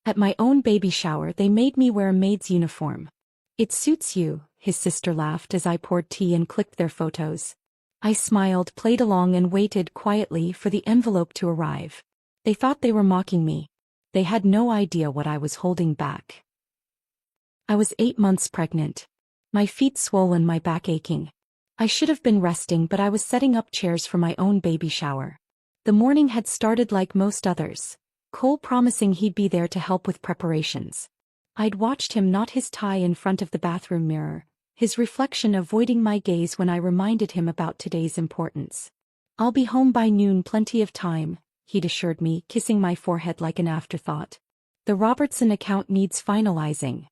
At my own baby shower they made me wear a maid's uniform. It suits you, his sister laughed as I poured tea and clicked their photos. I smiled, played along and waited quietly for the envelope to arrive. They thought they were mocking me. They had no idea what I was holding back. I was 8 months pregnant. My feet swollen, my back aching. I should have been resting, but I was setting up chairs for my own baby shower. The morning had started like most others, Cole promising he'd be there to help with preparations. I'd watched him knot his tie in front of the bathroom mirror, his reflection avoiding my gaze when I reminded him about today's importance. "I'll be home by noon, plenty of time," he'd assured me, kissing my forehead like an afterthought. "The Robertson account needs finalizing."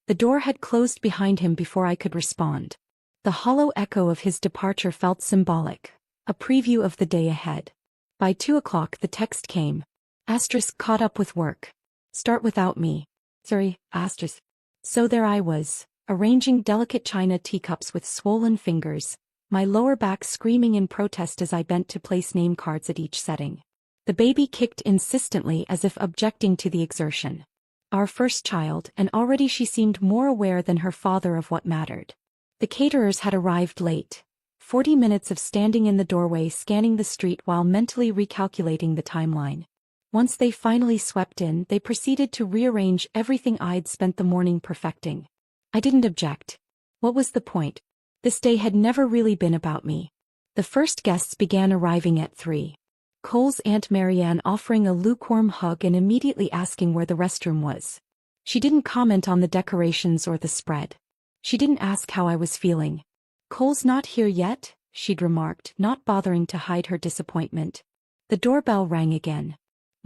The door had closed behind him before I could respond. The hollow echo of his departure felt symbolic, a preview of the day ahead. By 2 o'clock the text came. Asterisk, caught up with work. Start without me. Sorry, asterisk. So there I was, arranging delicate china teacups with swollen fingers, my lower back screaming in protest as I bent to place name cards at each setting. The baby kicked insistently as if objecting to the exertion. Our first child, and already she seemed more aware than her father of what mattered. The caterers had arrived late. 40 minutes of standing in the doorway scanning the street while mentally recalculating the timeline. Once they finally swept in, they proceeded to rearrange everything I'd spent the morning perfecting. I didn't object. What was the point? This day had never really been about me. The first guests began arriving at 3. Cole's Aunt Marianne offering a lukewarm hug and immediately asking where the restroom was. She didn't comment on the decorations or the spread. She didn't ask how I was feeling. "Cole's not here yet," she'd remarked, not bothering to hide her disappointment. The doorbell rang again.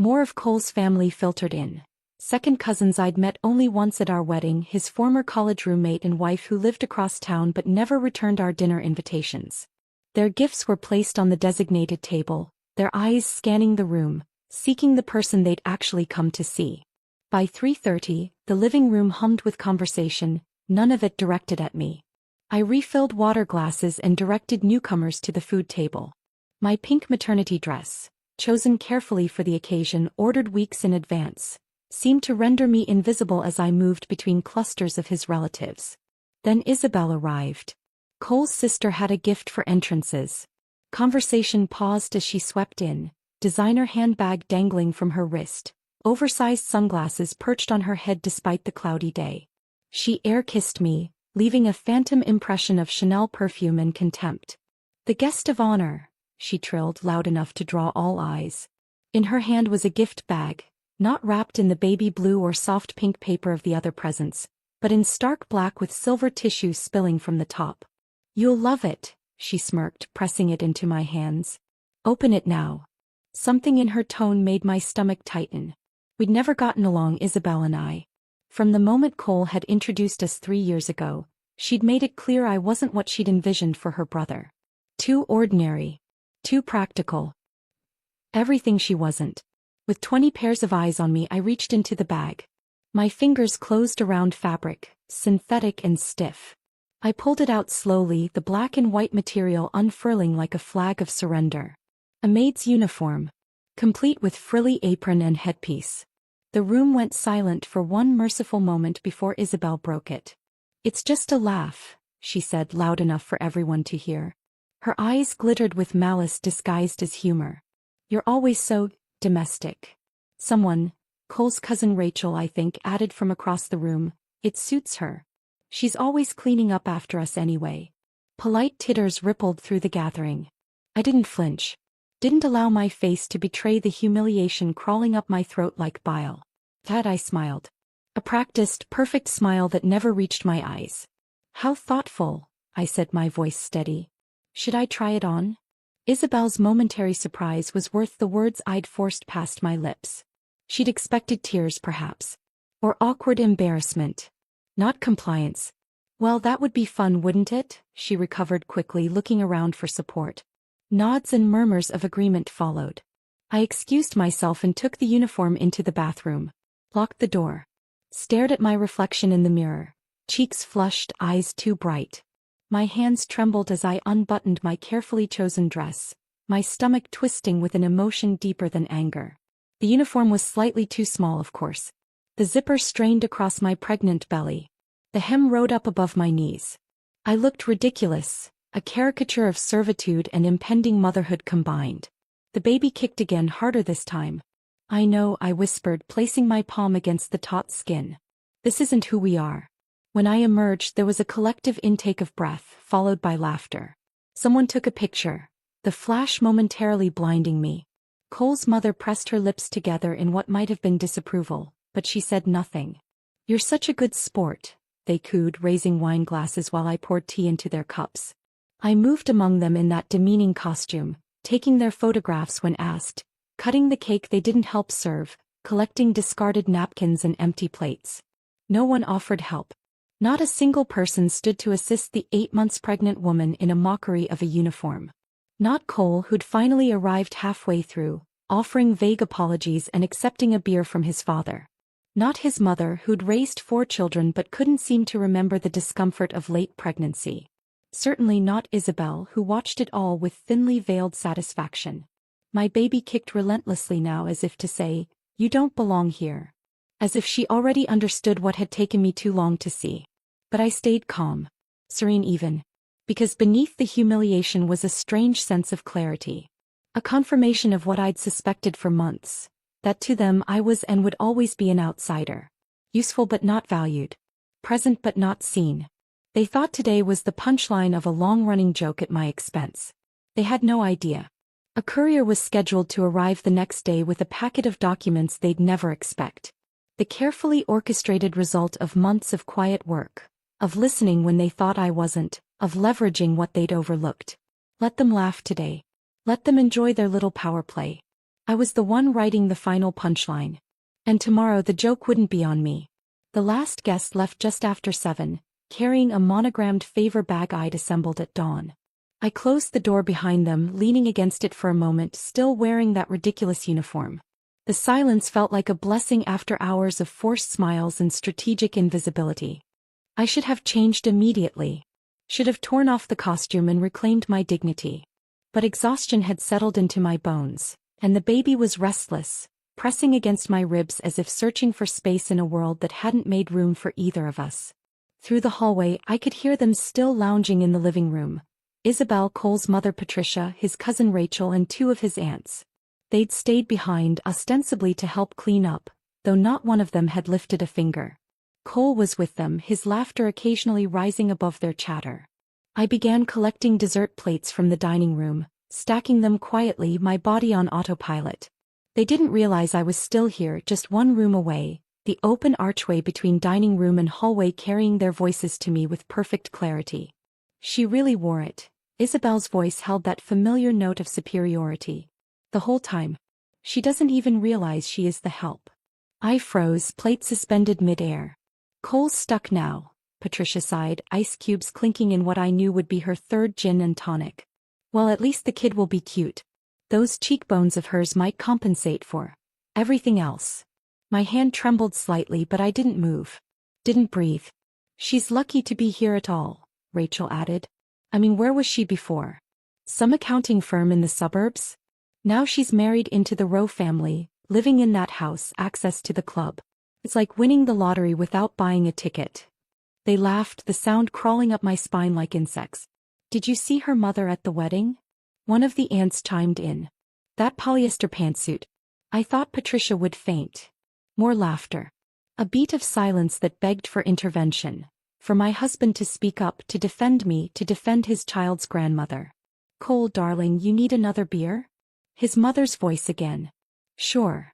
More of Cole's family filtered in. Second cousins I'd met only once at our wedding, his former college roommate and wife who lived across town but never returned our dinner invitations. Their gifts were placed on the designated table, their eyes scanning the room, seeking the person they'd actually come to see. By 3:30, the living room hummed with conversation, none of it directed at me. I refilled water glasses and directed newcomers to the food table. My pink maternity dress, chosen carefully for the occasion, ordered weeks in advance, seemed to render me invisible as I moved between clusters of his relatives. Then Isabel arrived. Cole's sister had a gift for entrances. Conversation paused as she swept in, designer handbag dangling from her wrist, oversized sunglasses perched on her head despite the cloudy day. She air-kissed me, leaving a phantom impression of Chanel perfume and contempt. "The guest of honor," she trilled loud enough to draw all eyes. In her hand was a gift bag, not wrapped in the baby blue or soft pink paper of the other presents, but in stark black with silver tissue spilling from the top. "You'll love it," she smirked, pressing it into my hands. "Open it now." Something in her tone made my stomach tighten. We'd never gotten along, Isabel and I. From the moment Cole had introduced us 3 years ago, she'd made it clear I wasn't what she'd envisioned for her brother. Too ordinary. Too practical. Everything she wasn't. With 20 pairs of eyes on me, I reached into the bag. My fingers closed around fabric, synthetic and stiff. I pulled it out slowly, the black and white material unfurling like a flag of surrender. A maid's uniform, complete with frilly apron and headpiece. The room went silent for one merciful moment before Isabel broke it. "It's just a laugh," she said loud enough for everyone to hear. Her eyes glittered with malice disguised as humor. "You're always so domestic." Someone, Cole's cousin Rachel I think, added from across the room, "It suits her. She's always cleaning up after us anyway." Polite titters rippled through the gathering. I didn't flinch. Didn't allow my face to betray the humiliation crawling up my throat like bile. That I smiled. A practiced, perfect smile that never reached my eyes. "How thoughtful," I said, my voice steady. "Should I try it on?" Isabel's momentary surprise was worth the words I'd forced past my lips. She'd expected tears perhaps. Or awkward embarrassment. Not compliance. "Well, that would be fun, wouldn't it?" she recovered quickly, looking around for support. Nods and murmurs of agreement followed. I excused myself and took the uniform into the bathroom. Locked the door. Stared at my reflection in the mirror. Cheeks flushed, eyes too bright. My hands trembled as I unbuttoned my carefully chosen dress, my stomach twisting with an emotion deeper than anger. The uniform was slightly too small, of course. The zipper strained across my pregnant belly. The hem rode up above my knees. I looked ridiculous, a caricature of servitude and impending motherhood combined. The baby kicked again, harder this time. I know, I whispered, placing my palm against the taut skin. This isn't who we are. When I emerged, there was a collective intake of breath, followed by laughter. Someone took a picture, the flash momentarily blinding me. Cole's mother pressed her lips together in what might have been disapproval, but she said nothing. "You're such a good sport," they cooed, raising wine glasses while I poured tea into their cups. I moved among them in that demeaning costume, taking their photographs when asked, cutting the cake they didn't help serve, collecting discarded napkins and empty plates. No one offered help. Not a single person stood to assist the 8 months pregnant woman in a mockery of a uniform. Not Cole, who'd finally arrived halfway through, offering vague apologies and accepting a beer from his father. Not his mother, who'd raised 4 children but couldn't seem to remember the discomfort of late pregnancy. Certainly not Isabel, who watched it all with thinly veiled satisfaction. My baby kicked relentlessly now, as if to say, "You don't belong here." As if she already understood what had taken me too long to see. But I stayed calm. Serene even. Because beneath the humiliation was a strange sense of clarity. A confirmation of what I'd suspected for months. That to them I was and would always be an outsider. Useful but not valued. Present but not seen. They thought today was the punchline of a long-running joke at my expense. They had no idea. A courier was scheduled to arrive the next day with a packet of documents they'd never expect. The carefully orchestrated result of months of quiet work. Of listening when they thought I wasn't. Of leveraging what they'd overlooked. Let them laugh today. Let them enjoy their little power play. I was the one writing the final punchline. And tomorrow the joke wouldn't be on me. The last guest left just after 7, carrying a monogrammed favor bag I'd assembled at dawn. I closed the door behind them, leaning against it for a moment, still wearing that ridiculous uniform. The silence felt like a blessing after hours of forced smiles and strategic invisibility. I should have changed immediately. Should have torn off the costume and reclaimed my dignity. But exhaustion had settled into my bones. And the baby was restless, pressing against my ribs as if searching for space in a world that hadn't made room for either of us. Through the hallway I could hear them still lounging in the living room. Isabel, Cole's mother Patricia, his cousin Rachel, and 2 of his aunts. They'd stayed behind ostensibly to help clean up, though not one of them had lifted a finger. Cole was with them, his laughter occasionally rising above their chatter. I began collecting dessert plates from the dining room, stacking them quietly, my body on autopilot. They didn't realize I was still here, just one room away, the open archway between dining room and hallway carrying their voices to me with perfect clarity. She really wore it. Isabel's voice held that familiar note of superiority. The whole time. She doesn't even realize she is the help. I froze, plate suspended mid-air. Cole's stuck now, Patricia sighed, ice cubes clinking in what I knew would be her 3rd gin and tonic. Well, at least the kid will be cute. Those cheekbones of hers might compensate for everything else. My hand trembled slightly, but I didn't move. Didn't breathe. She's lucky to be here at all, Rachel added. I mean, where was she before? Some accounting firm in the suburbs? Now she's married into the Rowe family, living in that house, access to the club. It's like winning the lottery without buying a ticket. They laughed, the sound crawling up my spine like insects. Did you see her mother at the wedding? One of the aunts chimed in. That polyester pantsuit. I thought Patricia would faint. More laughter. A beat of silence that begged for intervention. For my husband to speak up, to defend me, to defend his child's grandmother. Cole, darling, you need another beer? His mother's voice again. Sure.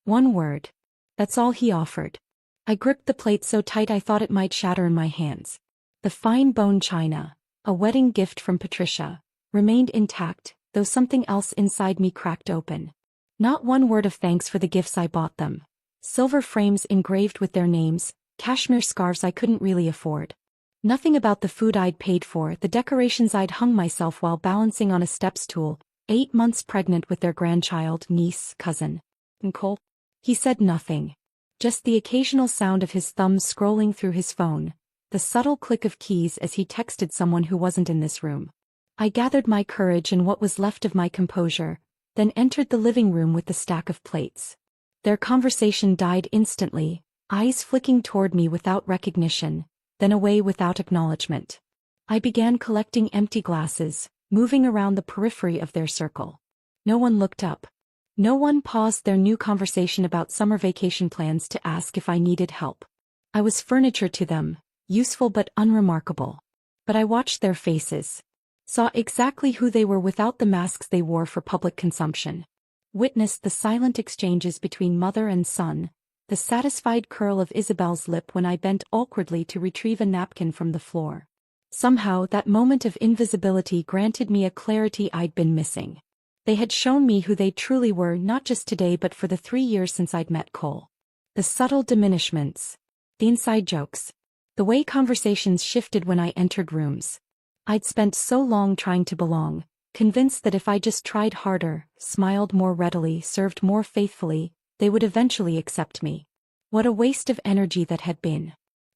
One word. That's all he offered. I gripped the plate so tight I thought it might shatter in my hands. The fine bone china, a wedding gift from Patricia, remained intact, though something else inside me cracked open. Not one word of thanks for the gifts I bought them. Silver frames engraved with their names, cashmere scarves I couldn't really afford. Nothing about the food I'd paid for, the decorations I'd hung myself while balancing on a step stool, 8 months pregnant with their grandchild, niece, cousin. And Cole? He said nothing. Just the occasional sound of his thumbs scrolling through his phone, the subtle click of keys as he texted someone who wasn't in this room. I gathered my courage and what was left of my composure, then entered the living room with the stack of plates. Their conversation died instantly, eyes flicking toward me without recognition, then away without acknowledgement. I began collecting empty glasses, moving around the periphery of their circle. No one looked up. No one paused their new conversation about summer vacation plans to ask if I needed help. I was furniture to them, useful but unremarkable. But I watched their faces. Saw exactly who they were without the masks they wore for public consumption. Witnessed the silent exchanges between mother and son, the satisfied curl of Isabel's lip when I bent awkwardly to retrieve a napkin from the floor. Somehow that moment of invisibility granted me a clarity I'd been missing. They had shown me who they truly were not just today but for the 3 years since I'd met Cole. The subtle diminishments. The inside jokes. The way conversations shifted when I entered rooms. I'd spent so long trying to belong, convinced that if I just tried harder, smiled more readily, served more faithfully, they would eventually accept me. What a waste of energy that had been.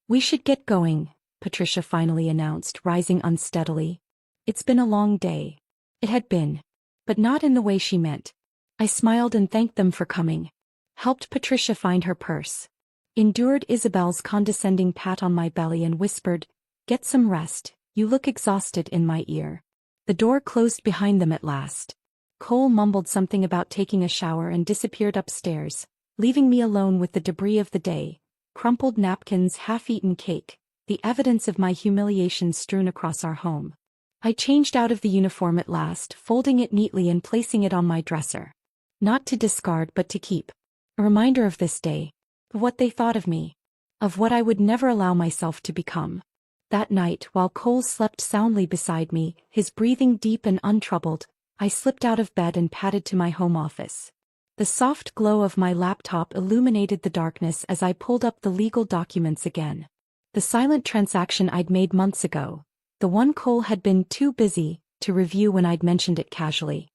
"We should get going," Patricia finally announced, rising unsteadily. "It's been a long day." It had been. But not in the way she meant. I smiled and thanked them for coming. Helped Patricia find her purse. Endured Isabel's condescending pat on my belly and whispered, "Get some rest, you look exhausted," in my ear. The door closed behind them at last. Cole mumbled something about taking a shower and disappeared upstairs, leaving me alone with the debris of the day, crumpled napkins, half-eaten cake, the evidence of my humiliation strewn across our home. I changed out of the uniform at last, folding it neatly and placing it on my dresser. Not to discard but to keep. A reminder of this day. Of what they thought of me. Of what I would never allow myself to become. That night, while Cole slept soundly beside me, his breathing deep and untroubled, I slipped out of bed and padded to my home office. The soft glow of my laptop illuminated the darkness as I pulled up the legal documents again. The silent transaction I'd made months ago. The one Cole had been too busy to review when I'd mentioned it casually.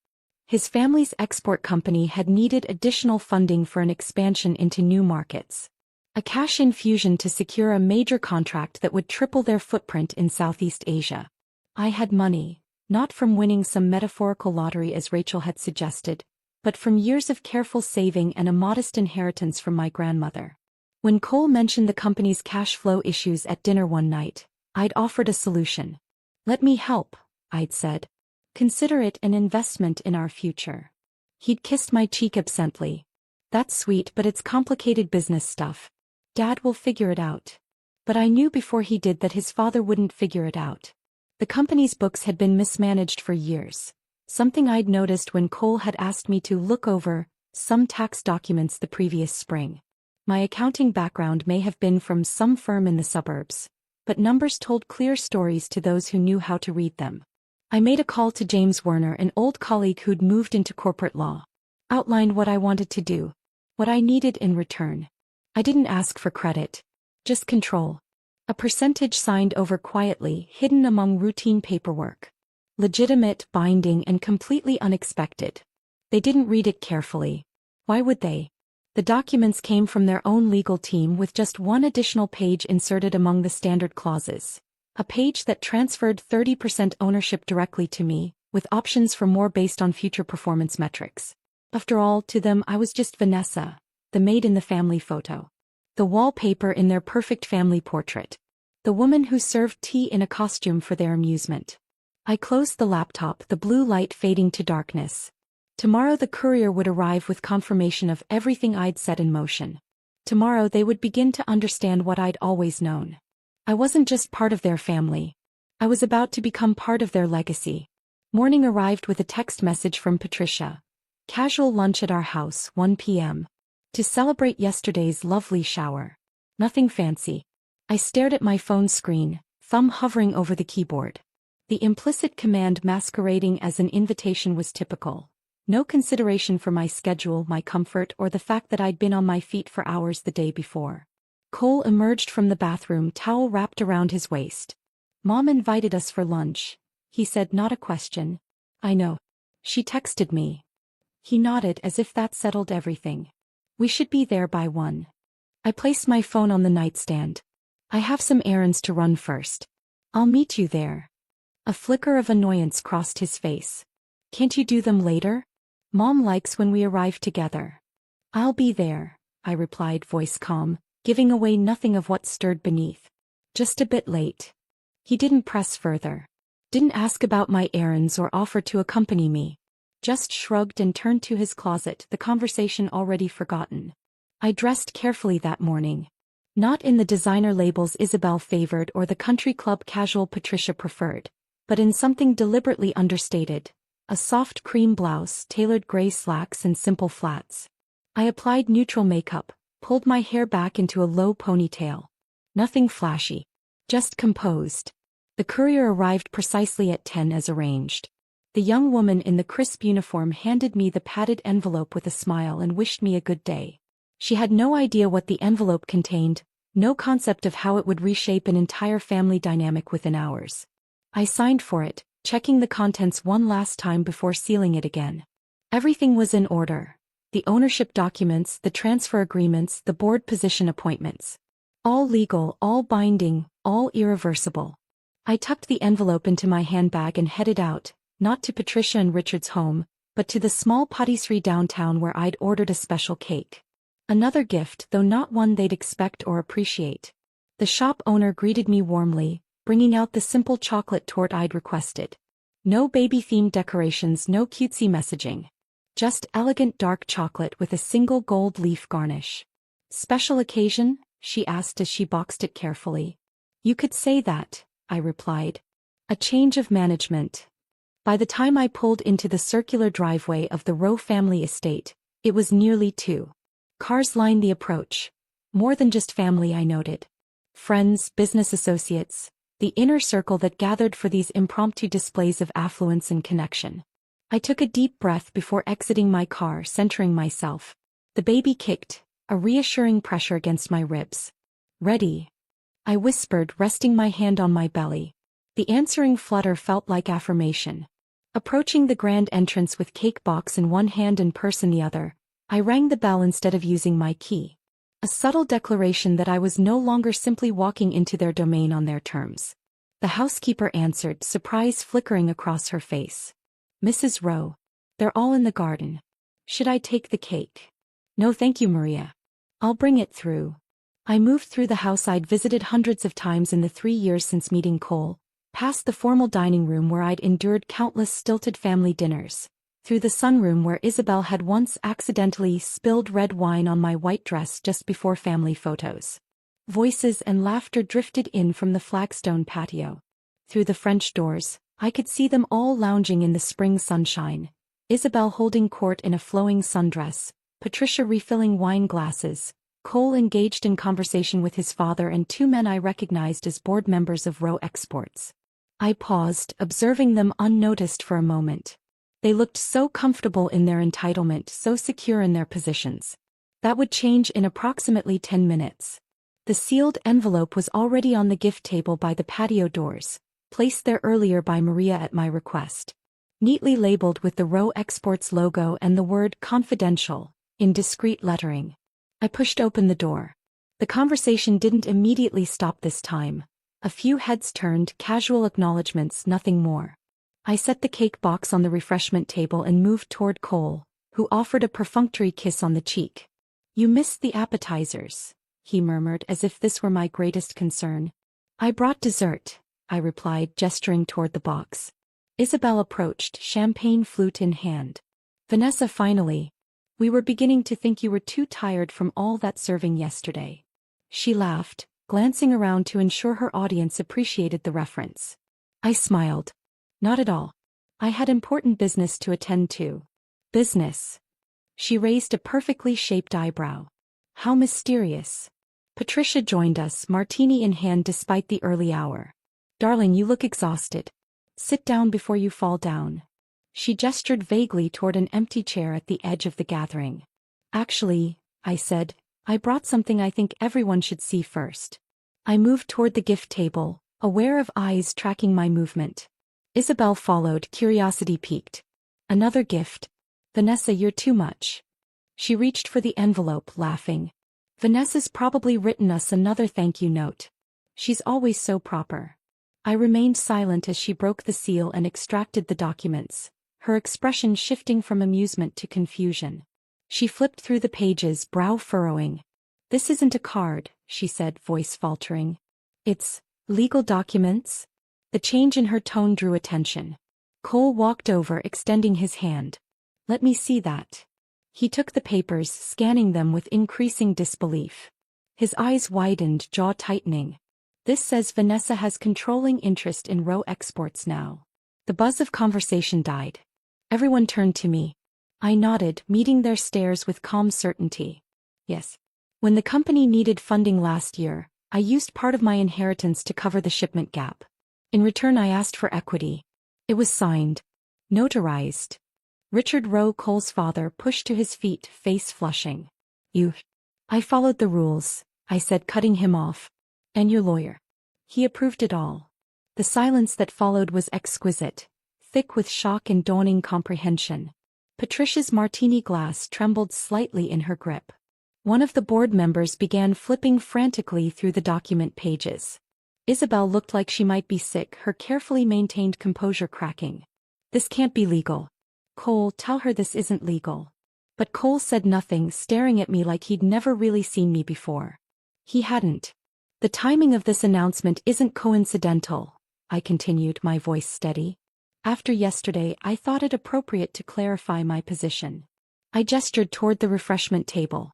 His family's export company had needed additional funding for an expansion into new markets. A cash infusion to secure a major contract that would triple their footprint in Southeast Asia. I had money, not from winning some metaphorical lottery as Rachel had suggested, but from years of careful saving and a modest inheritance from my grandmother. When Cole mentioned the company's cash flow issues at dinner one night, I'd offered a solution. "Let me help," I'd said. "Consider it an investment in our future." He'd kissed my cheek absently. "That's sweet, but it's complicated business stuff. Dad will figure it out." But I knew before he did that his father wouldn't figure it out. The company's books had been mismanaged for years, something I'd noticed when Cole had asked me to look over some tax documents the previous spring. My accounting background may have been from some firm in the suburbs, but numbers told clear stories to those who knew how to read them. I made a call to James Werner, an old colleague who'd moved into corporate law. Outlined what I wanted to do. What I needed in return. I didn't ask for credit. Just control. A percentage signed over quietly, hidden among routine paperwork. Legitimate, binding, and completely unexpected. They didn't read it carefully. Why would they? The documents came from their own legal team with just one additional page inserted among the standard clauses. A page that transferred 30% ownership directly to me, with options for more based on future performance metrics. After all, to them I was just Vanessa, the maid in the family photo. The wallpaper in their perfect family portrait. The woman who served tea in a costume for their amusement. I closed the laptop, the blue light fading to darkness. Tomorrow the courier would arrive with confirmation of everything I'd set in motion. Tomorrow they would begin to understand what I'd always known. I wasn't just part of their family. I was about to become part of their legacy. Morning arrived with a text message from Patricia. Casual lunch at our house, 1 p.m. To celebrate yesterday's lovely shower. Nothing fancy. I stared at my phone screen, thumb hovering over the keyboard. The implicit command masquerading as an invitation was typical. No consideration for my schedule, my comfort, or the fact that I'd been on my feet for hours the day before. Cole emerged from the bathroom, towel wrapped around his waist. "Mom invited us for lunch," he said, not a question. "I know. She texted me." He nodded as if that settled everything. "We should be there by 1. I placed my phone on the nightstand. "I have some errands to run first. I'll meet you there." A flicker of annoyance crossed his face. "Can't you do them later? Mom likes when we arrive together." "I'll be there," I replied, voice calm, giving away nothing of what stirred beneath. Just a bit late. He didn't press further. Didn't ask about my errands or offer to accompany me. Just shrugged and turned to his closet, the conversation already forgotten. I dressed carefully that morning. Not in the designer labels Isabel favored or the country club casual Patricia preferred, but in something deliberately understated. A soft cream blouse, tailored gray slacks and simple flats. I applied neutral makeup, pulled my hair back into a low ponytail. Nothing flashy. Just composed. The courier arrived precisely at 10 as arranged. The young woman in the crisp uniform handed me the padded envelope with a smile and wished me a good day. She had no idea what the envelope contained, no concept of how it would reshape an entire family dynamic within hours. I signed for it, checking the contents one last time before sealing it again. Everything was in order. The ownership documents, the transfer agreements, the board position appointments. All legal, all binding, all irreversible. I tucked the envelope into my handbag and headed out, not to Patricia and Richard's home, but to the small patisserie downtown where I'd ordered a special cake. Another gift, though not one they'd expect or appreciate. The shop owner greeted me warmly, bringing out the simple chocolate torte I'd requested. No baby-themed decorations, no cutesy messaging. Just elegant dark chocolate with a single gold leaf garnish. Special occasion? She asked as she boxed it carefully. You could say that, I replied. A change of management. By the time I pulled into the circular driveway of the Rowe family estate, it was nearly 2. Cars lined the approach. More than just family, I noted. Friends, business associates, the inner circle that gathered for these impromptu displays of affluence and connection. I took a deep breath before exiting my car, centering myself. The baby kicked, a reassuring pressure against my ribs. Ready? I whispered, resting my hand on my belly. The answering flutter felt like affirmation. Approaching the grand entrance with cake box in one hand and purse in the other, I rang the bell instead of using my key. A subtle declaration that I was no longer simply walking into their domain on their terms. The housekeeper answered, surprise flickering across her face. Mrs. Rowe. They're all in the garden. Should I take the cake? No thank you, Maria. I'll bring it through. I moved through the house I'd visited hundreds of times in the 3 years since meeting Cole, past the formal dining room where I'd endured countless stilted family dinners, through the sunroom where Isabel had once accidentally spilled red wine on my white dress just before family photos. Voices and laughter drifted in from the flagstone patio. Through the French doors, I could see them all lounging in the spring sunshine, Isabel holding court in a flowing sundress, Patricia refilling wine glasses, Cole engaged in conversation with his father and 2 men I recognized as board members of Rowe Exports. I paused, observing them unnoticed for a moment. They looked so comfortable in their entitlement, so secure in their positions. That would change in approximately 10 minutes. The sealed envelope was already on the gift table by the patio doors, placed there earlier by Maria at my request. Neatly labeled with the Rowe Exports logo and the word confidential, in discreet lettering. I pushed open the door. The conversation didn't immediately stop this time. A few heads turned, casual acknowledgments, nothing more. I set the cake box on the refreshment table and moved toward Cole, who offered a perfunctory kiss on the cheek. You missed the appetizers, he murmured as if this were my greatest concern. I brought dessert, I replied, gesturing toward the box. Isabel approached, champagne flute in hand. Vanessa, finally. We were beginning to think you were too tired from all that serving yesterday. She laughed, glancing around to ensure her audience appreciated the reference. I smiled. Not at all. I had important business to attend to. Business? She raised a perfectly shaped eyebrow. How mysterious. Patricia joined us, martini in hand despite the early hour. Darling, you look exhausted. Sit down before you fall down. She gestured vaguely toward an empty chair at the edge of the gathering. Actually, I said, I brought something I think everyone should see first. I moved toward the gift table, aware of eyes tracking my movement. Isabel followed, curiosity piqued. Another gift. Vanessa, you're too much. She reached for the envelope, laughing. Vanessa's probably written us another thank you note. She's always so proper. I remained silent as she broke the seal and extracted the documents, her expression shifting from amusement to confusion. She flipped through the pages, brow furrowing. This isn't a card, she said, voice faltering. It's legal documents? The change in her tone drew attention. Cole walked over, extending his hand. Let me see that. He took the papers, scanning them with increasing disbelief. His eyes widened, jaw tightening. This says Vanessa has controlling interest in Roe Exports now. The buzz of conversation died. Everyone turned to me. I nodded, meeting their stares with calm certainty. Yes. When the company needed funding last year, I used part of my inheritance to cover the shipment gap. In return, I asked for equity. It was signed. Notarized. Richard Roe, Cole's father, pushed to his feet, face flushing. You. I followed the rules, I said, cutting him off. And your lawyer. He approved it all. The silence that followed was exquisite, thick with shock and dawning comprehension. Patricia's martini glass trembled slightly in her grip. One of the board members began flipping frantically through the document pages. Isabel looked like she might be sick, her carefully maintained composure cracking. This can't be legal. Cole, tell her this isn't legal. But Cole said nothing, staring at me like he'd never really seen me before. He hadn't. The timing of this announcement isn't coincidental, I continued, my voice steady. After yesterday, I thought it appropriate to clarify my position. I gestured toward the refreshment table.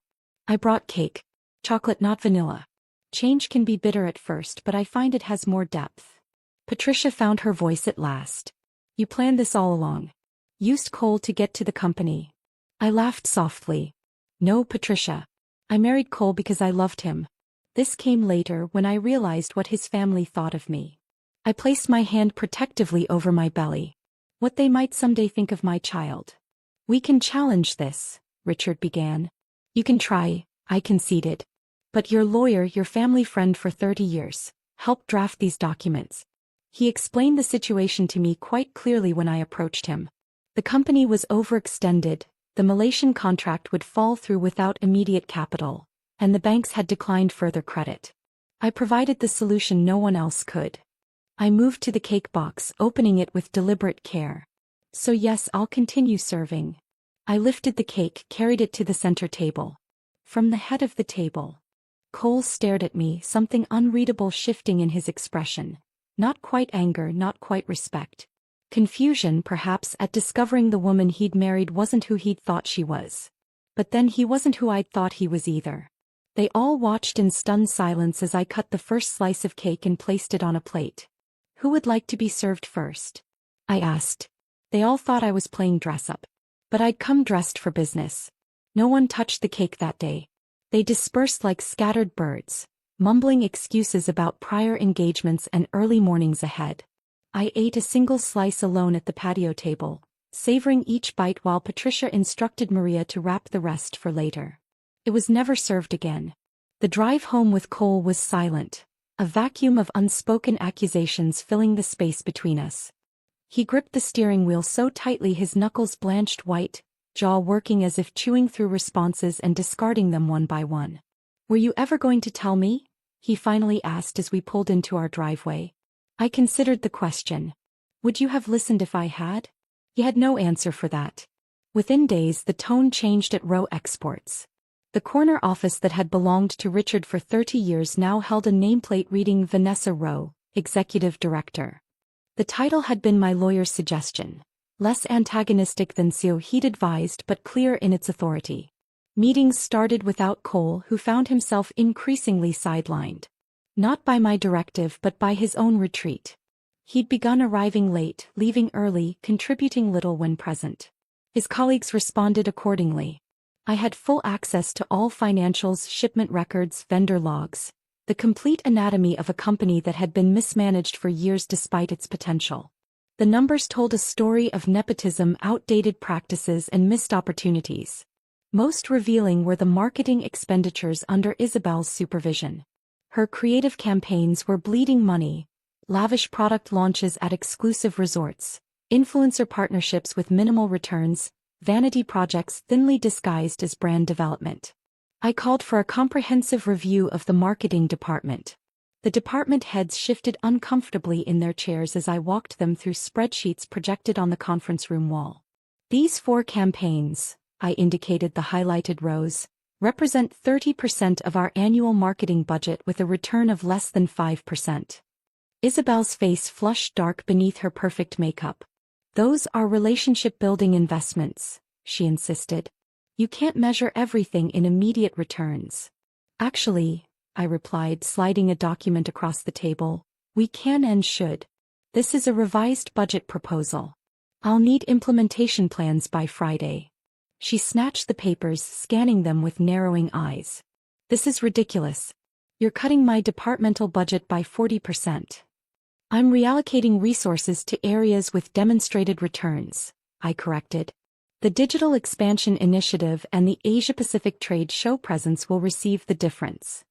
I brought cake. Chocolate, not vanilla. Change can be bitter at first, but I find it has more depth. Patricia found her voice at last. You planned this all along. Used Cole to get to the company. I laughed softly. No, Patricia. I married Cole because I loved him. This came later, when I realized what his family thought of me. I placed my hand protectively over my belly. What they might someday think of my child. We can challenge this, Richard began. You can try, I conceded. But your lawyer, your family friend for 30 years, helped draft these documents. He explained the situation to me quite clearly when I approached him. The company was overextended, the Malaysian contract would fall through without immediate capital, and the banks had declined further credit. I provided the solution no one else could. I moved to the cake box, opening it with deliberate care. So yes, I'll continue serving. I lifted the cake, carried it to the center table. From the head of the table. Cole stared at me, something unreadable shifting in his expression. Not quite anger, not quite respect. Confusion, perhaps, at discovering the woman he'd married wasn't who he'd thought she was. But then he wasn't who I'd thought he was either. They all watched in stunned silence as I cut the first slice of cake and placed it on a plate. Who would like to be served first? I asked. They all thought I was playing dress-up. But I'd come dressed for business. No one touched the cake that day. They dispersed like scattered birds, mumbling excuses about prior engagements and early mornings ahead. I ate a single slice alone at the patio table, savoring each bite while Patricia instructed Maria to wrap the rest for later. It was never served again. The drive home with Cole was silent, a vacuum of unspoken accusations filling the space between us. He gripped the steering wheel so tightly his knuckles blanched white, jaw working as if chewing through responses and discarding them one by one. Were you ever going to tell me? He finally asked as we pulled into our driveway. I considered the question. Would you have listened if I had? He had no answer for that. Within days the tone changed at Roe Exports. The corner office that had belonged to Richard for 30 years now held a nameplate reading Vanessa Roe, Executive Director. The title had been my lawyer's suggestion. Less antagonistic than so he'd advised but clear in its authority. Meetings started without Cole, who found himself increasingly sidelined. Not by my directive but by his own retreat. He'd begun arriving late, leaving early, contributing little when present. His colleagues responded accordingly. I had full access to all financials, shipment records, vendor logs. The complete anatomy of a company that had been mismanaged for years despite its potential. The numbers told a story of nepotism, outdated practices, and missed opportunities. Most revealing were the marketing expenditures under Isabel's supervision. Her creative campaigns were bleeding money, lavish product launches at exclusive resorts, influencer partnerships with minimal returns, vanity projects thinly disguised as brand development. I called for a comprehensive review of the marketing department. The department heads shifted uncomfortably in their chairs as I walked them through spreadsheets projected on the conference room wall. These 4 campaigns, I indicated the highlighted rows, represent 30% of our annual marketing budget with a return of less than 5%. Isabel's face flushed dark beneath her perfect makeup. Those are relationship-building investments, she insisted. You can't measure everything in immediate returns. Actually, I replied, sliding a document across the table, we can and should. This is a revised budget proposal. I'll need implementation plans by Friday. She snatched the papers, scanning them with narrowing eyes. This is ridiculous. You're cutting my departmental budget by 40%. I'm reallocating resources to areas with demonstrated returns, I corrected. The Digital Expansion Initiative and the Asia-Pacific Trade Show presence will receive the difference.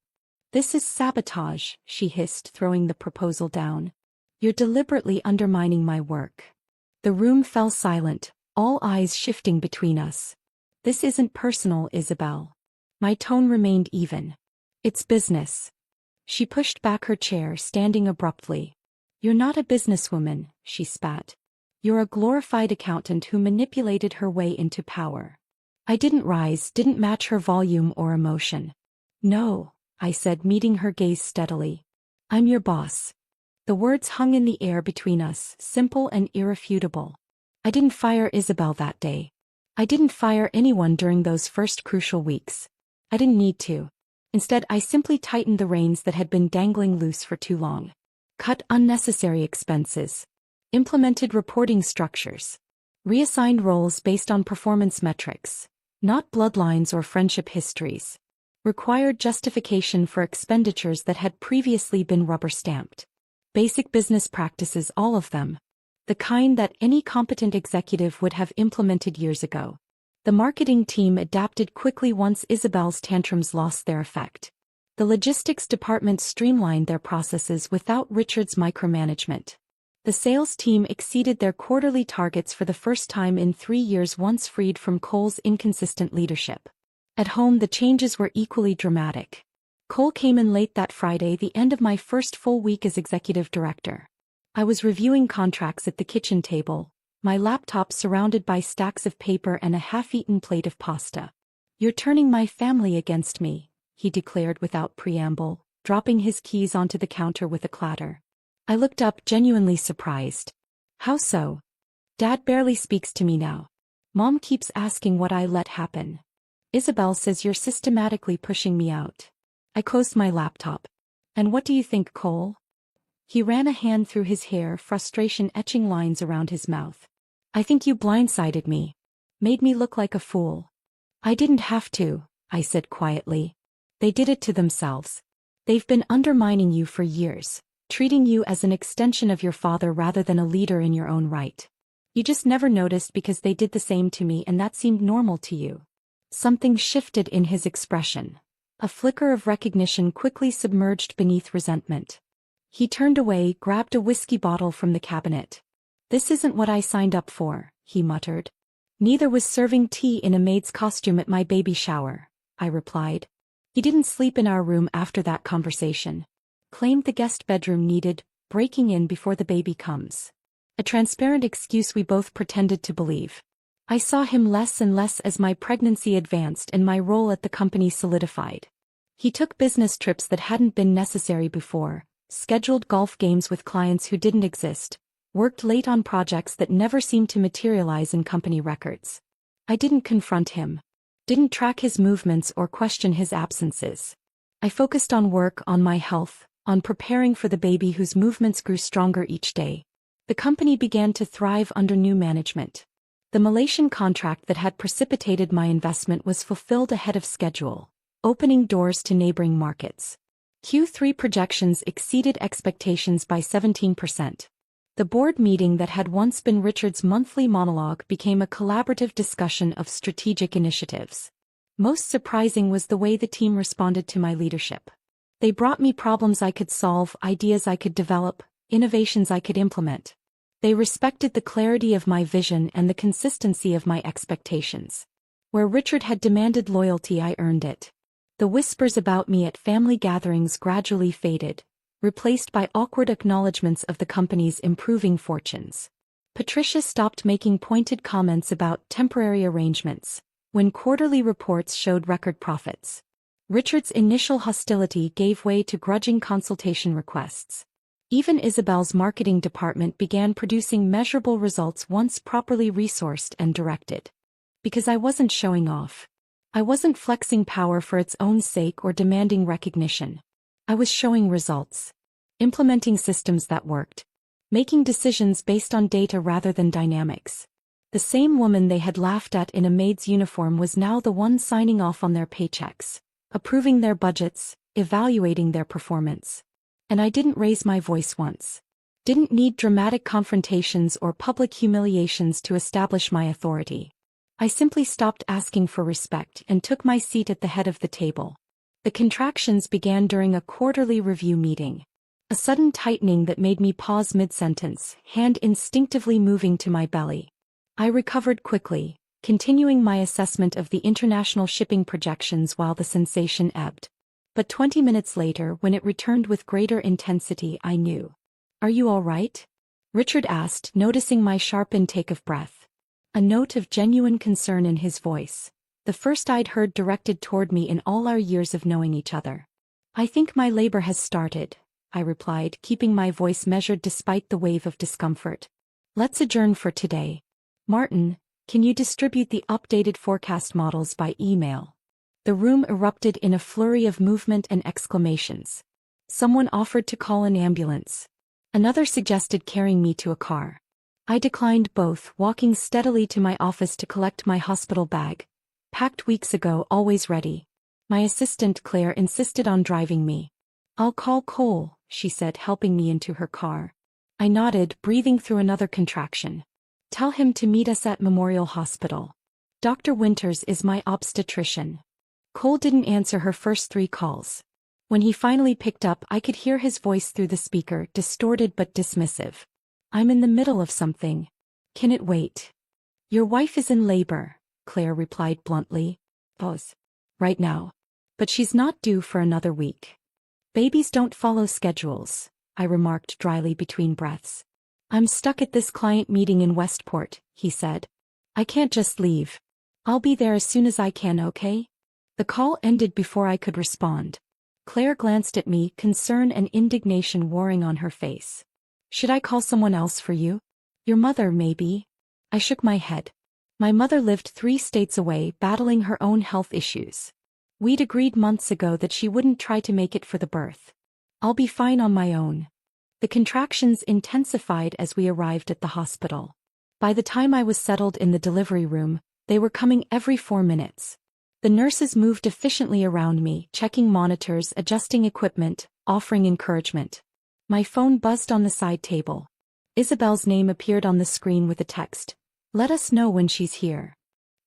This is sabotage, she hissed, throwing the proposal down. You're deliberately undermining my work. The room fell silent, all eyes shifting between us. This isn't personal, Isabel. My tone remained even. It's business. She pushed back her chair, standing abruptly. You're not a businesswoman, she spat. You're a glorified accountant who manipulated her way into power. I didn't rise, didn't match her volume or emotion. No, I said, meeting her gaze steadily. I'm your boss. The words hung in the air between us, simple and irrefutable. I didn't fire Isabel that day. I didn't fire anyone during those first crucial weeks. I didn't need to. Instead, I simply tightened the reins that had been dangling loose for too long. Cut unnecessary expenses. Implemented reporting structures. Reassigned roles based on performance metrics, not bloodlines or friendship histories. Required justification for expenditures that had previously been rubber-stamped. Basic business practices, all of them. The kind that any competent executive would have implemented years ago. The marketing team adapted quickly once Isabel's tantrums lost their effect. The logistics department streamlined their processes without Richard's micromanagement. The sales team exceeded their quarterly targets for the first time in 3 years once freed from Cole's inconsistent leadership. At home, the changes were equally dramatic. Cole came in late that Friday, the end of my first full week as executive director. I was reviewing contracts at the kitchen table, my laptop surrounded by stacks of paper and a half-eaten plate of pasta. You're turning my family against me, he declared without preamble, dropping his keys onto the counter with a clatter. I looked up, genuinely surprised. How so? Dad barely speaks to me now. Mom keeps asking what I let happen. Isabel says you're systematically pushing me out. I closed my laptop. And what do you think, Cole? He ran a hand through his hair, frustration etching lines around his mouth. I think you blindsided me. Made me look like a fool. I didn't have to, I said quietly. They did it to themselves. They've been undermining you for years, treating you as an extension of your father rather than a leader in your own right. You just never noticed because they did the same to me and that seemed normal to you. Something shifted in his expression. A flicker of recognition quickly submerged beneath resentment. He turned away, grabbed a whiskey bottle from the cabinet. This isn't what I signed up for, he muttered. Neither was serving tea in a maid's costume at my baby shower, I replied. He didn't sleep in our room after that conversation. Claimed the guest bedroom needed breaking in before the baby comes. A transparent excuse we both pretended to believe. I saw him less and less as my pregnancy advanced and my role at the company solidified. He took business trips that hadn't been necessary before, scheduled golf games with clients who didn't exist, worked late on projects that never seemed to materialize in company records. I didn't confront him. Didn't track his movements or question his absences. I focused on work, on my health, on preparing for the baby whose movements grew stronger each day. The company began to thrive under new management. The Malaysian contract that had precipitated my investment was fulfilled ahead of schedule, opening doors to neighboring markets. Q3 projections exceeded expectations by 17%. The board meeting that had once been Richard's monthly monologue became a collaborative discussion of strategic initiatives. Most surprising was the way the team responded to my leadership. They brought me problems I could solve, ideas I could develop, innovations I could implement. They respected the clarity of my vision and the consistency of my expectations. Where Richard had demanded loyalty, I earned it. The whispers about me at family gatherings gradually faded, replaced by awkward acknowledgments of the company's improving fortunes. Patricia stopped making pointed comments about temporary arrangements, When quarterly reports showed record profits, Richard's initial hostility gave way to grudging consultation requests. Even Isabel's marketing department began producing measurable results once properly resourced and directed. Because I wasn't showing off. I wasn't flexing power for its own sake or demanding recognition. I was showing results. Implementing systems that worked. Making decisions based on data rather than dynamics. The same woman they had laughed at in a maid's uniform was now the one signing off on their paychecks, approving their budgets, evaluating their performance. And I didn't raise my voice once. Didn't need dramatic confrontations or public humiliations to establish my authority. I simply stopped asking for respect and took my seat at the head of the table. The contractions began during a quarterly review meeting. A sudden tightening that made me pause mid-sentence, hand instinctively moving to my belly. I recovered quickly, continuing my assessment of the international shipping projections while the sensation ebbed. But 20 minutes later, when it returned with greater intensity, I knew. "Are you all right?" Richard asked, noticing my sharp intake of breath. A note of genuine concern in his voice, the first I'd heard directed toward me in all our years of knowing each other. "I think my labor has started," I replied, keeping my voice measured despite the wave of discomfort. "Let's adjourn for today. Martin, can you distribute the updated forecast models by email?" The room erupted in a flurry of movement and exclamations. Someone offered to call an ambulance. Another suggested carrying me to a car. I declined both, walking steadily to my office to collect my hospital bag. Packed weeks ago, always ready. My assistant Claire insisted on driving me. "I'll call Cole," she said, helping me into her car. I nodded, breathing through another contraction. "Tell him to meet us at Memorial Hospital. Dr. Winters is my obstetrician." Cole didn't answer her first 3 calls. When he finally picked up, I could hear his voice through the speaker, distorted but dismissive. "I'm in the middle of something. Can it wait?" "Your wife is in labor," Claire replied bluntly. "Pause. Right now. But she's not due for another week." "Babies don't follow schedules," I remarked dryly between breaths. "I'm stuck at this client meeting in Westport," he said. "I can't just leave. I'll be there as soon as I can, okay?" The call ended before I could respond. Claire glanced at me, concern and indignation warring on her face. "Should I call someone else for you? Your mother, maybe?" I shook my head. My mother lived 3 states away, battling her own health issues. We'd agreed months ago that she wouldn't try to make it for the birth. "I'll be fine on my own." The contractions intensified as we arrived at the hospital. By the time I was settled in the delivery room, they were coming every 4 minutes. The nurses moved efficiently around me, checking monitors, adjusting equipment, offering encouragement. My phone buzzed on the side table. Isabel's name appeared on the screen with a text. "Let us know when she's here."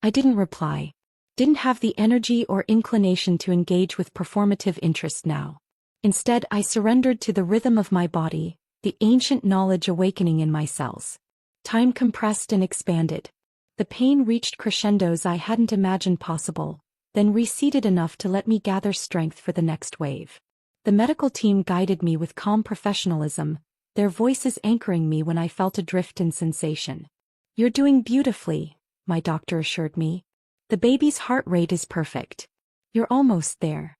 I didn't reply. Didn't have the energy or inclination to engage with performative interest now. Instead, I surrendered to the rhythm of my body, the ancient knowledge awakening in my cells. Time compressed and expanded. The pain reached crescendos I hadn't imagined possible, then receded enough to let me gather strength for the next wave. The medical team guided me with calm professionalism, their voices anchoring me when I felt adrift in sensation. "You're doing beautifully," my doctor assured me. "The baby's heart rate is perfect. You're almost there."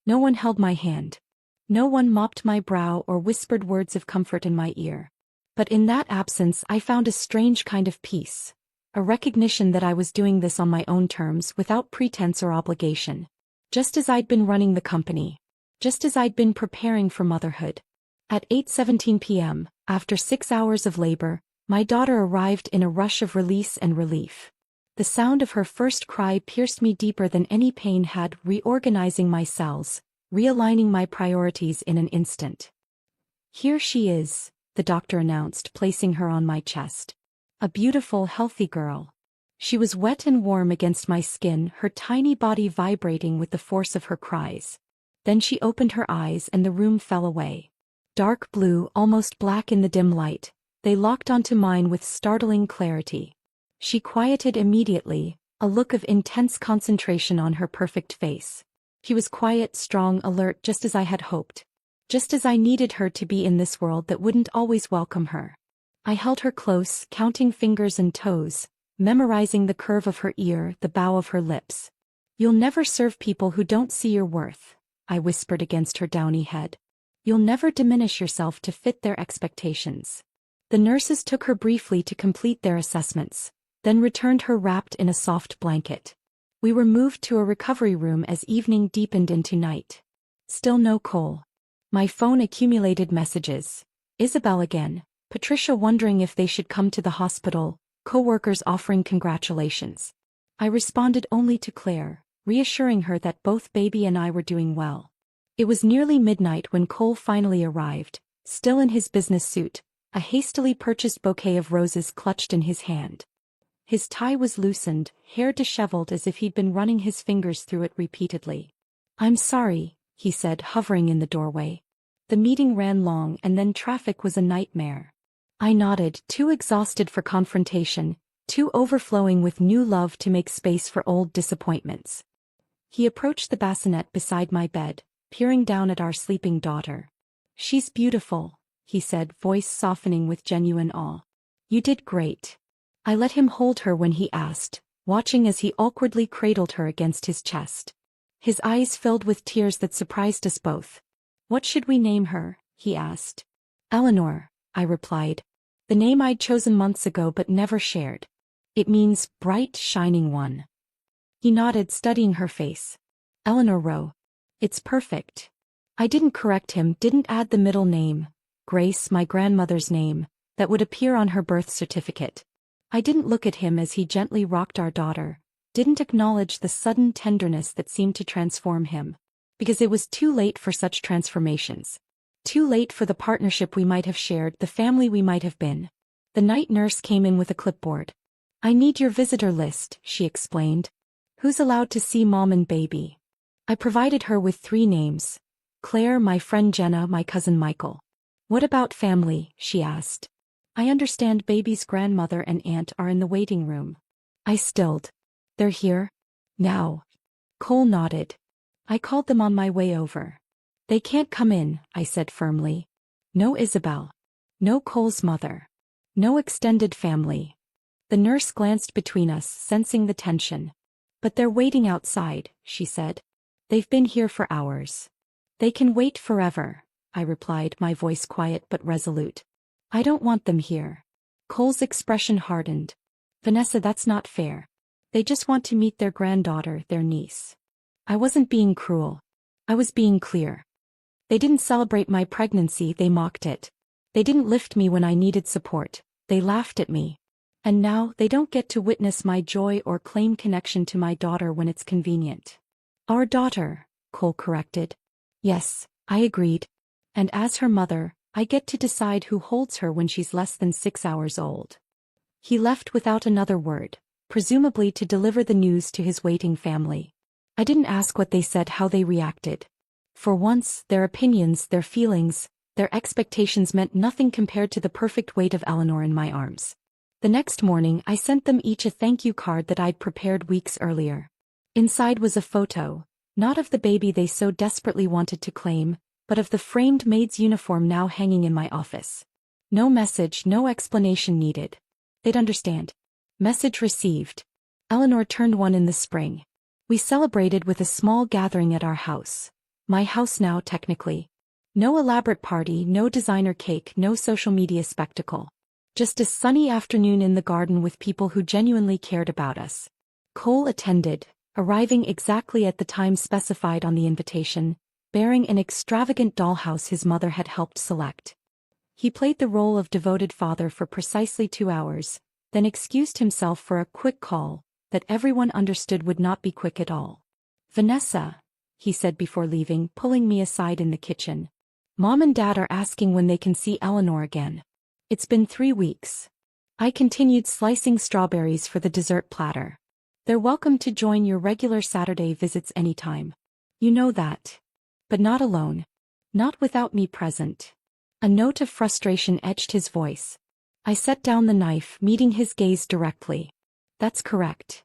No one held my hand. No one mopped my brow or whispered words of comfort in my ear. But in that absence I found a strange kind of peace. A recognition that I was doing this on my own terms without pretense or obligation. Just as I'd been running the company. Just as I'd been preparing for motherhood. At 8:17 p.m., after 6 hours of labor, my daughter arrived in a rush of release and relief. The sound of her first cry pierced me deeper than any pain had, reorganizing my cells, realigning my priorities in an instant. "Here she is," the doctor announced, placing her on my chest. A beautiful, healthy girl. She was wet and warm against my skin, her tiny body vibrating with the force of her cries. Then she opened her eyes and the room fell away. Dark blue, almost black in the dim light, they locked onto mine with startling clarity. She quieted immediately, a look of intense concentration on her perfect face. She was quiet, strong, alert, just as I had hoped. Just as I needed her to be in this world that wouldn't always welcome her. I held her close, counting fingers and toes, memorizing the curve of her ear, the bow of her lips. "You'll never serve people who don't see your worth," I whispered against her downy head. "You'll never diminish yourself to fit their expectations." The nurses took her briefly to complete their assessments, then returned her wrapped in a soft blanket. We were moved to a recovery room as evening deepened into night. Still no Cole. My phone accumulated messages. Isabel again, Patricia wondering if they should come to the hospital, co-workers offering congratulations. I responded only to Claire, reassuring her that both baby and I were doing well. It was nearly midnight when Cole finally arrived, still in his business suit, a hastily purchased bouquet of roses clutched in his hand. His tie was loosened, hair disheveled as if he'd been running his fingers through it repeatedly. "I'm sorry," he said, hovering in the doorway. "The meeting ran long and then traffic was a nightmare." I nodded, too exhausted for confrontation, too overflowing with new love to make space for old disappointments. He approached the bassinet beside my bed, peering down at our sleeping daughter. "She's beautiful," he said, voice softening with genuine awe. "You did great." I let him hold her when he asked, watching as he awkwardly cradled her against his chest. His eyes filled with tears that surprised us both. "What should we name her?" he asked. "Eleanor," I replied. The name I'd chosen months ago but never shared. "It means bright, shining one." He nodded, studying her face. "Eleanor Rowe. It's perfect." I didn't correct him, didn't add the middle name, Grace, my grandmother's name, that would appear on her birth certificate. I didn't look at him as he gently rocked our daughter, didn't acknowledge the sudden tenderness that seemed to transform him. Because it was too late for such transformations. Too late for the partnership we might have shared, the family we might have been. The night nurse came in with a clipboard. "I need your visitor list," she explained. "Who's allowed to see mom and baby?" I provided her with 3 names. Claire, my friend Jenna, my cousin Michael. "What about family?" she asked. "I understand baby's grandmother and aunt are in the waiting room." I stilled. "They're here? Now?" Cole nodded. "I called them on my way over." "They can't come in," I said firmly. "No Isabel. No Cole's mother. No extended family." The nurse glanced between us, sensing the tension. "But they're waiting outside," she said. "They've been here for hours." "They can wait forever," I replied, my voice quiet but resolute. "I don't want them here." Cole's expression hardened. "Vanessa, that's not fair. They just want to meet their granddaughter, their niece." I wasn't being cruel. I was being clear. They didn't celebrate my pregnancy, they mocked it. They didn't lift me when I needed support, they laughed at me. And now they don't get to witness my joy or claim connection to my daughter when it's convenient. "Our daughter," Cole corrected. "Yes," I agreed. "And as her mother, I get to decide who holds her when she's less than 6 hours old." He left without another word, presumably to deliver the news to his waiting family. I didn't ask what they said, how they reacted. For once, their opinions, their feelings, their expectations meant nothing compared to the perfect weight of Eleanor in my arms. The next morning, I sent them each a thank you card that I'd prepared weeks earlier. Inside was a photo, not of the baby they so desperately wanted to claim, but of the framed maid's uniform now hanging in my office. No message, no explanation needed. They'd understand. Message received. Eleanor turned 1 in the spring. We celebrated with a small gathering at our house. My house now, technically. No elaborate party, no designer cake, no social media spectacle. Just a sunny afternoon in the garden with people who genuinely cared about us. Cole attended, arriving exactly at the time specified on the invitation, bearing an extravagant dollhouse his mother had helped select. He played the role of devoted father for precisely 2 hours, then excused himself for a quick call that everyone understood would not be quick at all. "Vanessa," he said before leaving, pulling me aside in the kitchen. "Mom and Dad are asking when they can see Eleanor again. It's been 3 weeks." I continued slicing strawberries for the dessert platter. "They're welcome to join your regular Saturday visits anytime. You know that. But not alone. Not without me present." A note of frustration etched his voice. I set down the knife, meeting his gaze directly. "That's correct."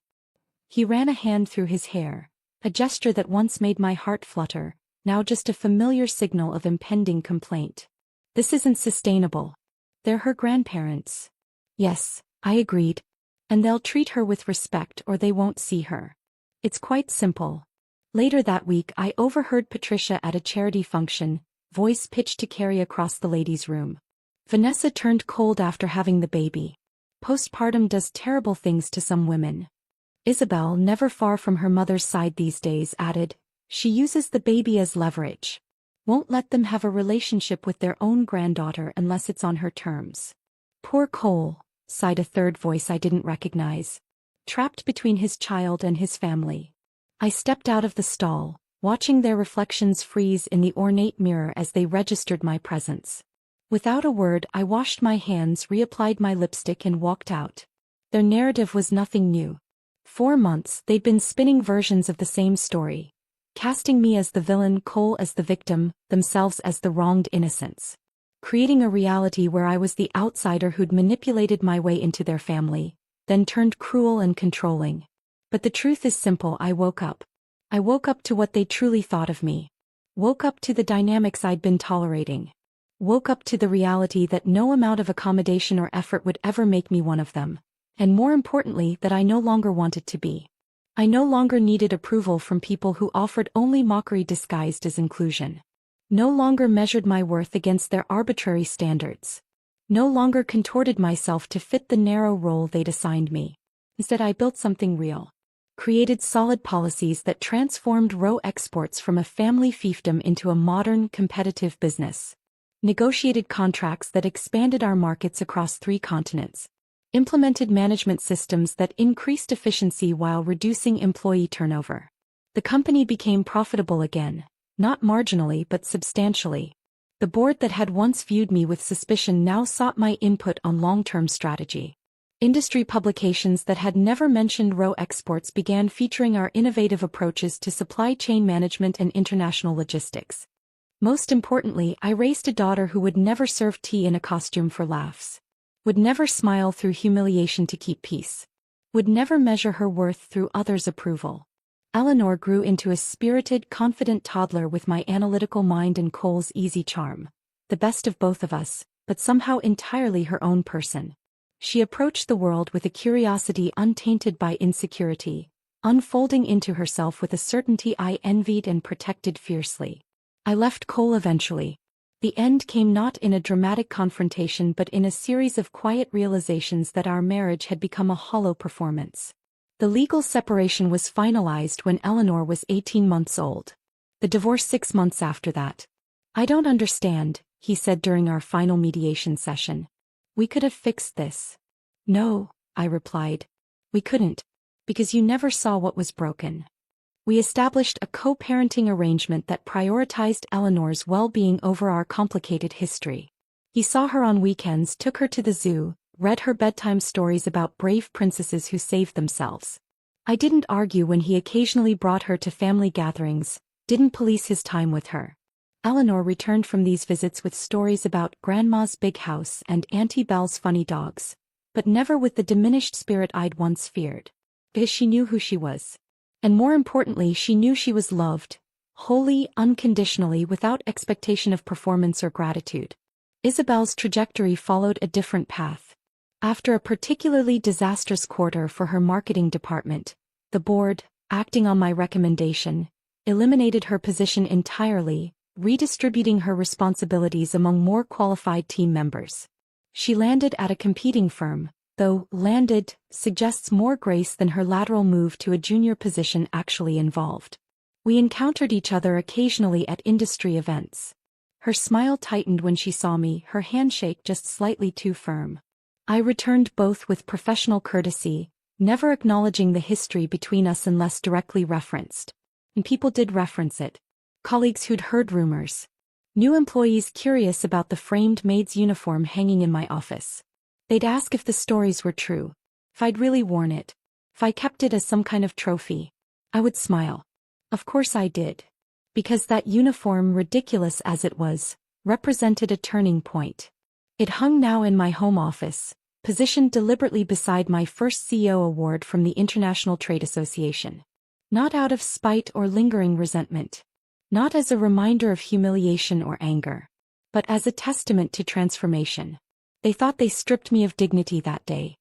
He ran a hand through his hair, a gesture that once made my heart flutter, now just a familiar signal of impending complaint. "This isn't sustainable. They're her grandparents." "Yes," I agreed. And they'll treat her with respect or they won't see her. It's quite simple. Later that week I overheard Patricia at a charity function, voice pitched to carry across the ladies' room. Vanessa turned cold after having the baby. Postpartum does terrible things to some women. Isabel, never far from her mother's side these days, added, she uses the baby as leverage. Won't let them have a relationship with their own granddaughter unless it's on her terms. Poor Cole, sighed a third voice I didn't recognize. Trapped between his child and his family. I stepped out of the stall, watching their reflections freeze in the ornate mirror as they registered my presence. Without a word, I washed my hands, reapplied my lipstick and walked out. Their narrative was nothing new. 4 months they'd been spinning versions of the same story. Casting me as the villain, Cole as the victim, themselves as the wronged innocents. Creating a reality where I was the outsider who'd manipulated my way into their family, then turned cruel and controlling. But the truth is simple, I woke up. I woke up to what they truly thought of me. Woke up to the dynamics I'd been tolerating. Woke up to the reality that no amount of accommodation or effort would ever make me one of them. And more importantly, that I no longer wanted to be. I no longer needed approval from people who offered only mockery disguised as inclusion. No longer measured my worth against their arbitrary standards. No longer contorted myself to fit the narrow role they'd assigned me. Instead, I built something real. Created solid policies that transformed Roe exports from a family fiefdom into a modern, competitive business. Negotiated contracts that expanded our markets across 3 continents. Implemented management systems that increased efficiency while reducing employee turnover. The company became profitable again, not marginally but substantially. The board that had once viewed me with suspicion now sought my input on long-term strategy. Industry publications that had never mentioned Roe exports began featuring our innovative approaches to supply chain management and international logistics. Most importantly, I raised a daughter who would never serve tea in a costume for laughs. Would never smile through humiliation to keep peace. Would never measure her worth through others' approval. Eleanor grew into a spirited, confident toddler with my analytical mind and Cole's easy charm. The best of both of us, but somehow entirely her own person. She approached the world with a curiosity untainted by insecurity, unfolding into herself with a certainty I envied and protected fiercely. I left Cole eventually. The end came not in a dramatic confrontation but in a series of quiet realizations that our marriage had become a hollow performance. The legal separation was finalized when Eleanor was 18 months old. The divorce 6 months after that. I don't understand, he said during our final mediation session. We could have fixed this. No, I replied. We couldn't. Because you never saw what was broken. We established a co-parenting arrangement that prioritized Eleanor's well-being over our complicated history. He saw her on weekends, took her to the zoo, read her bedtime stories about brave princesses who saved themselves. I didn't argue when he occasionally brought her to family gatherings, didn't police his time with her. Eleanor returned from these visits with stories about Grandma's big house and Auntie Belle's funny dogs, but never with the diminished spirit I'd once feared. Because she knew who she was. And more importantly, she knew she was loved, wholly, unconditionally, without expectation of performance or gratitude. Isabel's trajectory followed a different path. After a particularly disastrous quarter for her marketing department, the board, acting on my recommendation, eliminated her position entirely, redistributing her responsibilities among more qualified team members. She landed at a competing firm, though landed suggests more grace than her lateral move to a junior position actually involved. We encountered each other occasionally at industry events. Her smile tightened when she saw me, her handshake just slightly too firm. I returned both with professional courtesy, never acknowledging the history between us unless directly referenced. And people did reference it. Colleagues who'd heard rumors. New employees curious about the framed maid's uniform hanging in my office. They'd ask if the stories were true, if I'd really worn it, if I kept it as some kind of trophy. I would smile. Of course I did. Because that uniform, ridiculous as it was, represented a turning point. It hung now in my home office, positioned deliberately beside my first CEO award from the International Trade Association. Not out of spite or lingering resentment. Not as a reminder of humiliation or anger. But as a testament to transformation. They thought they stripped me of dignity that day.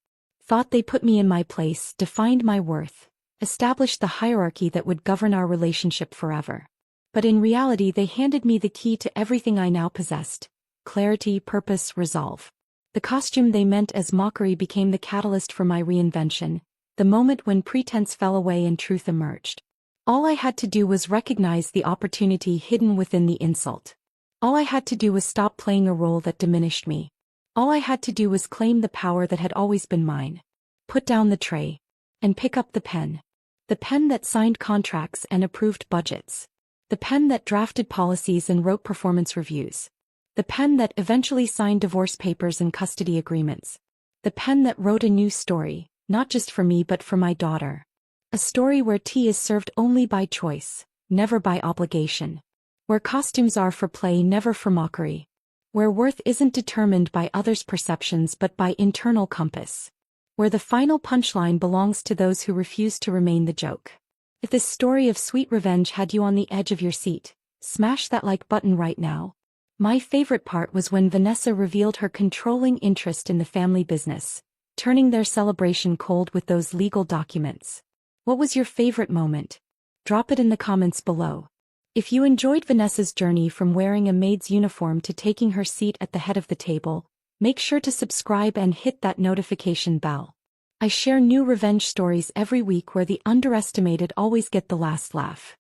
Thought they put me in my place, defined my worth, established the hierarchy that would govern our relationship forever. But in reality they handed me the key to everything I now possessed: clarity, purpose, resolve. The costume they meant as mockery became the catalyst for my reinvention, the moment when pretense fell away and truth emerged. All I had to do was recognize the opportunity hidden within the insult. All I had to do was stop playing a role that diminished me. All I had to do was claim the power that had always been mine. Put down the tray. And pick up the pen. The pen that signed contracts and approved budgets. The pen that drafted policies and wrote performance reviews. The pen that eventually signed divorce papers and custody agreements. The pen that wrote a new story, not just for me but for my daughter. A story where tea is served only by choice, never by obligation. Where costumes are for play, never for mockery. Where worth isn't determined by others' perceptions but by internal compass. Where the final punchline belongs to those who refuse to remain the joke. If this story of sweet revenge had you on the edge of your seat, smash that like button right now. My favorite part was when Vanessa revealed her controlling interest in the family business, turning their celebration cold with those legal documents. What was your favorite moment? Drop it in the comments below. If you enjoyed Vanessa's journey from wearing a maid's uniform to taking her seat at the head of the table, make sure to subscribe and hit that notification bell. I share new revenge stories every week where the underestimated always get the last laugh.